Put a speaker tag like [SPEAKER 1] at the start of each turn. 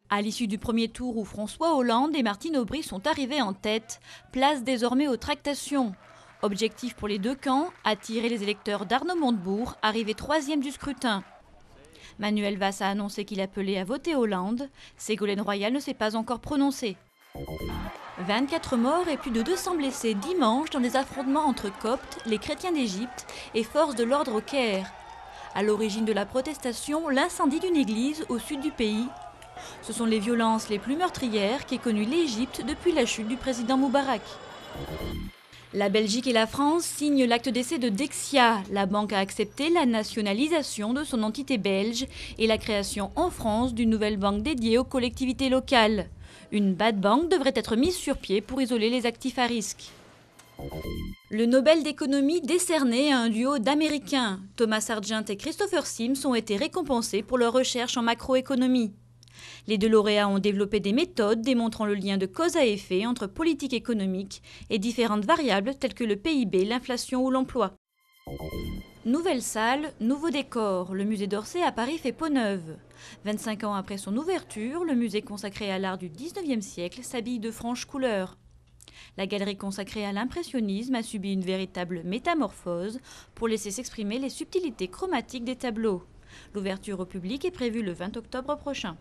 [SPEAKER 1] À l'issue du premier tour où François Hollande et Martine Aubry sont arrivés en tête, place désormais aux tractations. Objectif pour les deux camps, attirer les électeurs d'Arnaud Montebourg, arrivé troisième du scrutin. Manuel Valls a annoncé qu'il appelait à voter Hollande. Ségolène Royal ne s'est pas encore prononcée. 24 morts et plus de 200 blessés dimanche dans des affrontements entre Coptes, les chrétiens d'Égypte et forces de l'ordre au Caire. À l'origine de la protestation, l'incendie d'une église au sud du pays. Ce sont les violences les plus meurtrières qu'ait connues l'Égypte depuis la chute du président Moubarak. La Belgique et la France signent l'acte d'essai de Dexia. La banque a accepté la nationalisation de son entité belge et la création en France d'une nouvelle banque dédiée aux collectivités locales. Une bad bank devrait être mise sur pied pour isoler les actifs à risque. Le Nobel d'économie décerné à un duo d'Américains. Thomas Sargent et Christopher Sims ont été récompensés pour leurs recherches en macroéconomie. Les deux lauréats ont développé des méthodes démontrant le lien de cause à effet entre politique économique et différentes variables telles que le PIB, l'inflation ou l'emploi. Nouvelle salle, nouveau décor. Le musée d'Orsay à Paris fait peau neuve. 25 ans après son ouverture, le musée consacré à l'art du 19e siècle s'habille de franches couleurs. La galerie consacrée à l'impressionnisme a subi une véritable métamorphose pour laisser s'exprimer les subtilités chromatiques des tableaux. L'ouverture au public est prévue le 20 octobre prochain.